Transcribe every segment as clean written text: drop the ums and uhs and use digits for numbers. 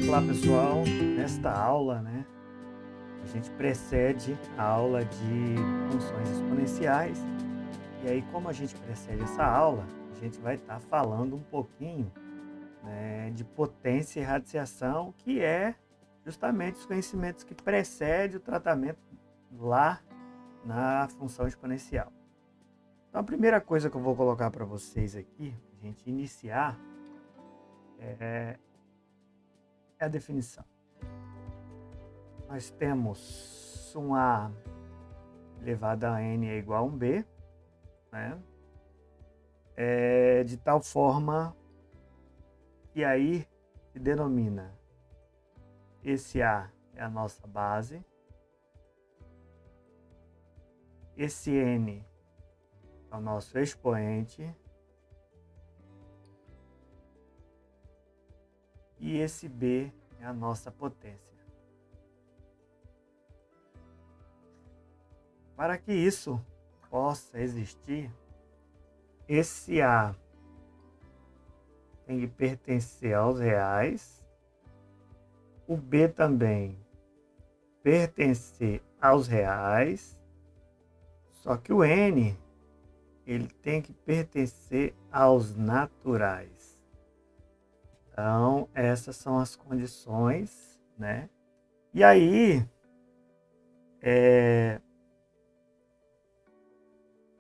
Olá pessoal, nesta aula, a gente precede a aula de funções exponenciais. E aí, como a gente precede essa aula, a gente vai estar falando um pouquinho, de potência e radiciação, que é justamente os conhecimentos que precedem o tratamento lá na função exponencial. Então, a primeira coisa que eu vou colocar para vocês aqui, para a gente iniciar, é a definição. Nós temos um A elevado a n é igual a um B, de tal forma que aí se denomina esse A é a nossa base, esse N é o nosso expoente e esse B é a nossa potência. Para que isso possa existir, esse A tem que pertencer aos reais, o B também pertencer aos reais, só que o N ele tem que pertencer aos naturais. Então, essas são as condições, E aí,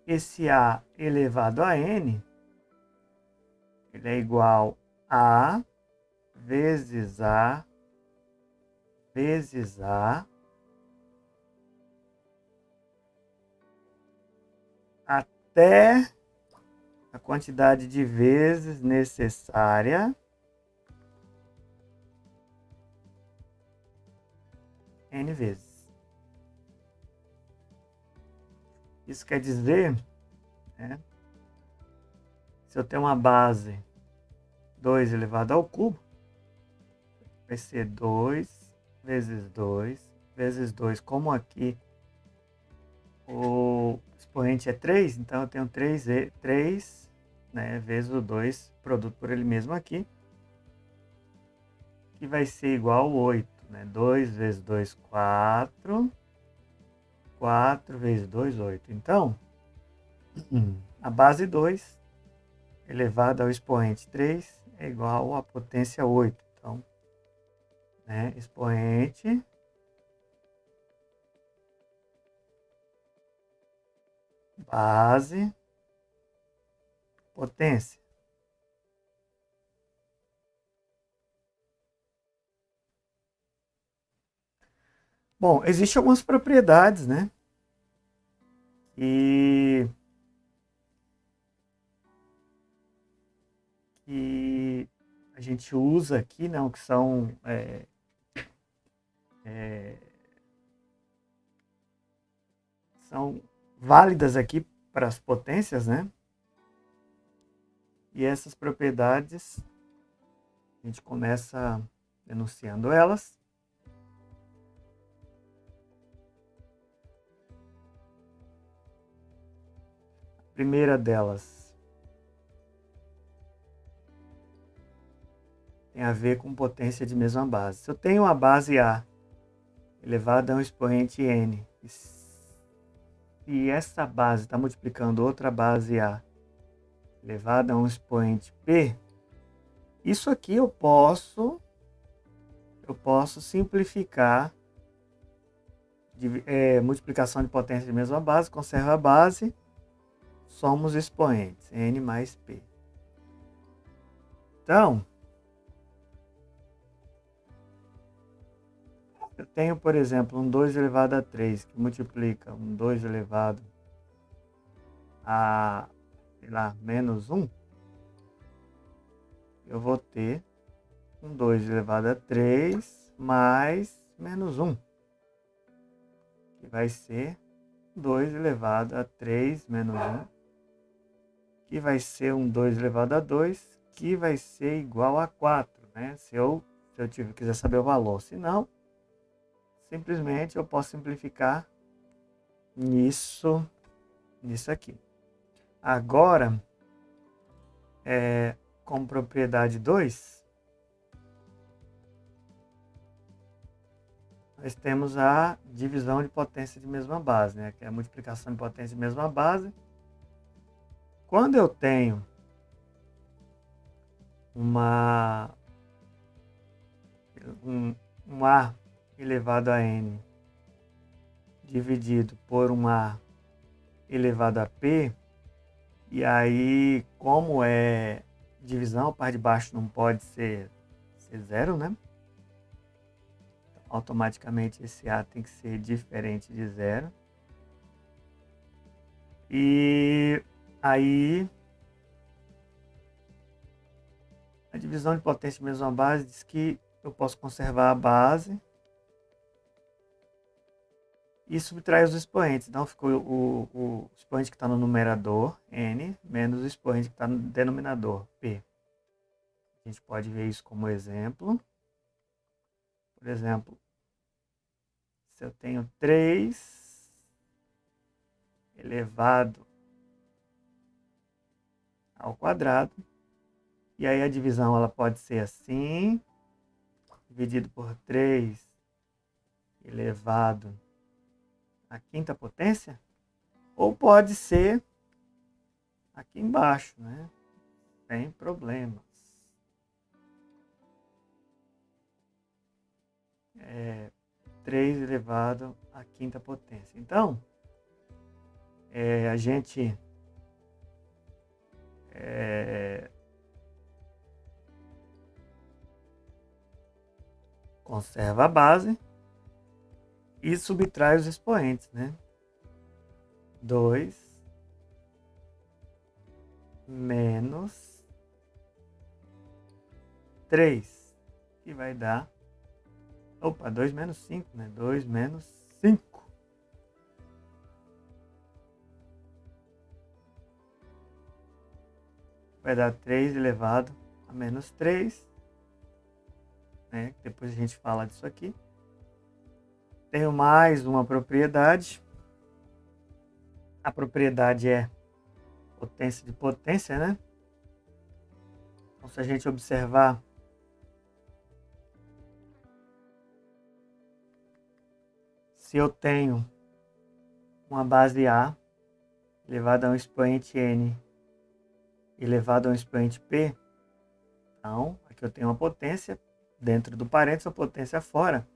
esse A elevado a N, ele é igual a vezes A vezes A até a quantidade de vezes necessária N vezes. Isso quer dizer, se eu tenho uma base 2 elevado ao cubo, vai ser 2 vezes 2 vezes 2. Como aqui o expoente é 3, então eu tenho 3 vezes o 2, produto por ele mesmo aqui, que vai ser igual a 8. 2 vezes 2, 4. 4 vezes 2, 8. Então, a base 2 elevado ao expoente 3 é igual à potência 8. Então, expoente base potência. Bom, existem algumas propriedades, que a gente usa aqui, que são são válidas aqui para as potências, E essas propriedades, a gente começa enunciando elas. A primeira delas tem a ver com potência de mesma base. Se eu tenho uma base A elevada a um expoente N, e essa base está multiplicando outra base A elevada a um expoente P, isso aqui eu posso simplificar. Multiplicação de potência de mesma base, conserva a base, somos expoentes, N mais P. Então, eu tenho, por exemplo, um 2 elevado a 3, que multiplica um 2 elevado a, menos 1. Eu vou ter um 2 elevado a 3 mais menos 1, que vai ser 2 elevado a 3 menos 1, que vai ser um 2 elevado a 2, que vai ser igual a 4, Se eu quiser saber o valor. Se não, simplesmente eu posso simplificar nisso aqui. Agora, como propriedade 2, nós temos a divisão de potência de mesma base, né? Que é a multiplicação de potência de mesma base. Quando eu tenho um A elevado a N dividido por um A elevado a P, e aí, como é divisão, a parte de baixo não pode ser zero, né? Automaticamente esse A tem que ser diferente de zero. E aí, a divisão de potência de mesma base diz que eu posso conservar a base e subtrair os expoentes. Então, ficou o expoente que está no numerador, N, menos o expoente que está no denominador, P. A gente pode ver isso como exemplo. Por exemplo, se eu tenho 3 elevado ao quadrado, e aí a divisão ela pode ser assim, dividido por 3 elevado à quinta potência, ou pode ser aqui embaixo, né? Sem problemas. 3 elevado à quinta potência. Então, a gente conserva a base e subtrai os expoentes, né? 2 menos 3, que vai dar... 2 menos 5, né? 2 menos 5. Vai dar 3 elevado a menos 3. Né? Depois a gente fala disso aqui. Tenho mais uma propriedade. A propriedade é potência de potência, né? Então, se a gente observar, se eu tenho uma base A elevada a um expoente N elevado a um expoente P, então aqui eu tenho uma potência dentro do parênteses, a potência fora.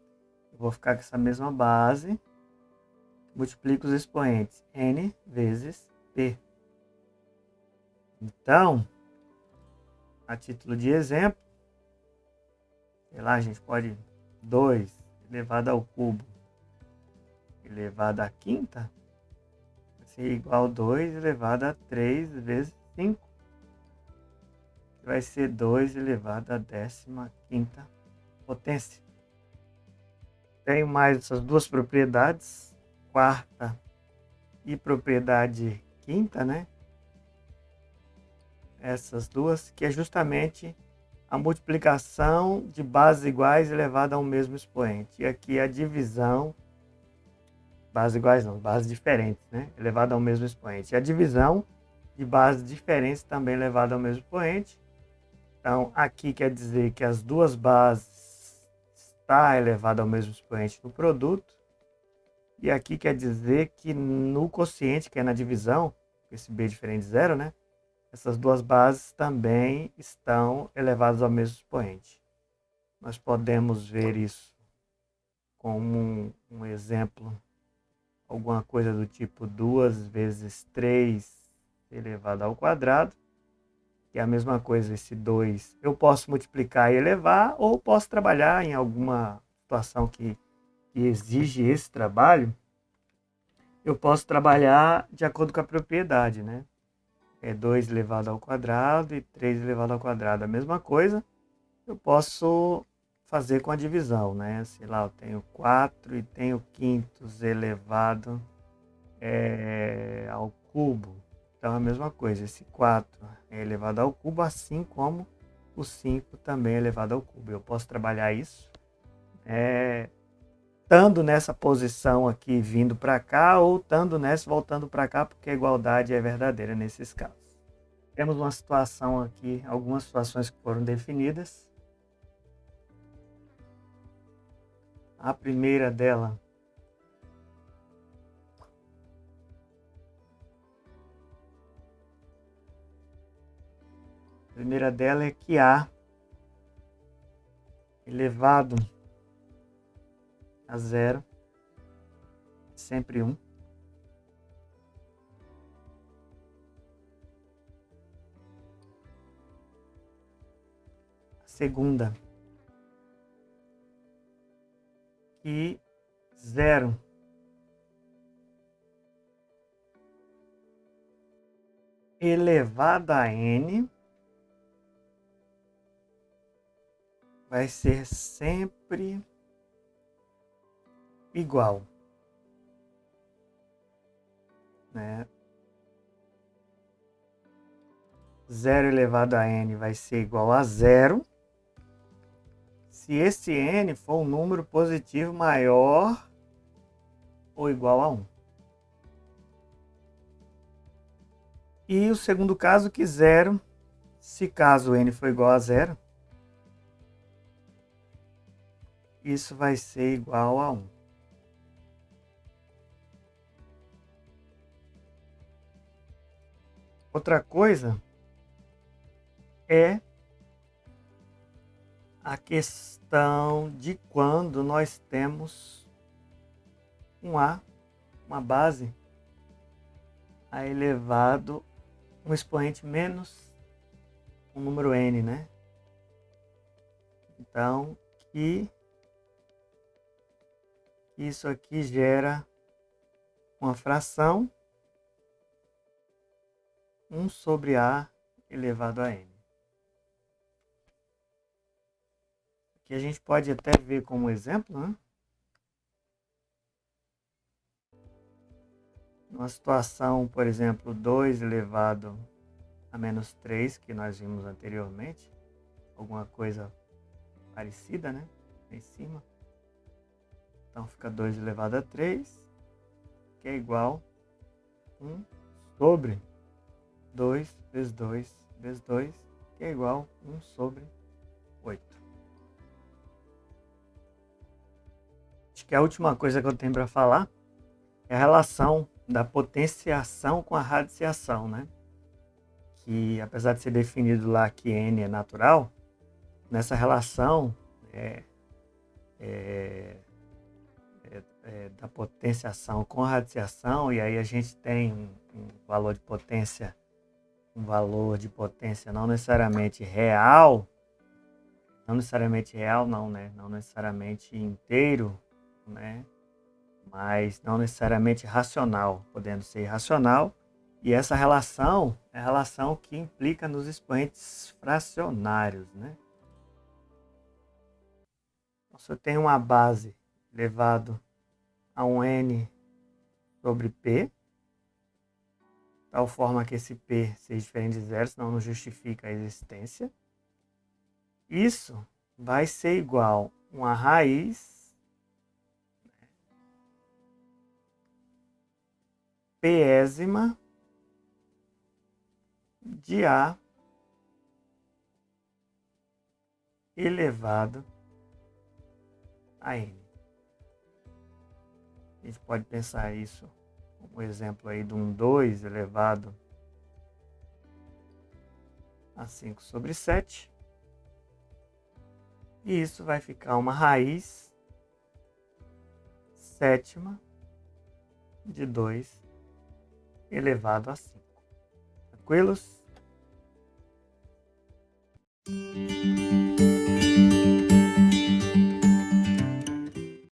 Eu vou ficar com essa mesma base, multiplico os expoentes N vezes P. Então, a título de exemplo, sei lá, a gente pode 2 elevado ao cubo elevado à quinta vai ser igual a 2 elevado a 3 vezes 5, que vai ser 2 elevado à 15ª potência. Tenho mais essas duas propriedades, quarta e propriedade quinta, né? Essas duas, que é justamente a multiplicação de bases iguais elevada ao mesmo expoente. E aqui a divisão, bases iguais não, bases diferentes, né? Elevada ao mesmo expoente. E a divisão de bases diferentes também elevada ao mesmo expoente. Então, aqui quer dizer que as duas bases está elevada ao mesmo expoente no produto. E aqui quer dizer que no quociente, que é na divisão, esse B diferente de zero, né? Essas duas bases também estão elevadas ao mesmo expoente. Nós podemos ver isso como um exemplo, alguma coisa do tipo 2 vezes 3 elevado ao quadrado, que é a mesma coisa, esse 2 eu posso multiplicar e elevar, ou posso trabalhar em alguma situação que exige esse trabalho, eu posso trabalhar de acordo com a propriedade, né? 2 elevado ao quadrado e 3 elevado ao quadrado. A mesma coisa eu posso fazer com a divisão, né? Sei lá, eu tenho 4 e tenho quintos elevado ao cubo. Então, a mesma coisa, esse 4 é elevado ao cubo, assim como o 5 também é elevado ao cubo. Eu posso trabalhar isso estando nessa posição aqui, vindo para cá, ou estando nessa, voltando para cá, porque a igualdade é verdadeira nesses casos. temos uma situação aqui, algumas situações que foram definidas. A primeira dela é que A elevado a zero é sempre 1. A segunda, que 0 elevado a n vai ser sempre igual, né? 0 elevado a n vai ser igual a 0 se esse n for um número positivo maior ou igual a 1. E o segundo caso, que 0, se caso n for igual a 0, isso vai ser igual a 1. Outra coisa é a questão de quando nós temos um A, uma base, A elevado, um expoente menos um número n, né? Então, que isso aqui gera uma fração 1 sobre A elevado a n. Aqui a gente pode até ver como exemplo, né? Uma situação, por exemplo, 2 elevado a menos 3, que nós vimos anteriormente, alguma coisa parecida, né? Em cima. Então fica 2 elevado a 3, que é igual a 1 sobre 2 vezes 2 vezes 2, que é igual a 1 sobre 8. Acho que a última coisa que eu tenho para falar é a relação da potenciação com a radiciação, né? Que apesar de ser definido lá que n é natural, nessa relação da potenciação com a radiciação, e aí a gente tem um valor de potência não necessariamente real, não necessariamente inteiro, né? Mas não necessariamente racional, podendo ser irracional. E essa relação é a relação que implica nos expoentes fracionários, né? Então, se eu tenho uma base elevado a um n sobre p, tal forma que esse p seja diferente de zero, senão não justifica a existência, isso vai ser igual a uma raiz pésima de A elevado a n. A gente pode pensar isso como exemplo aí de um 2 elevado a 5 sobre 7. E isso vai ficar uma raiz sétima de 2 elevado a 5. Tranquilos?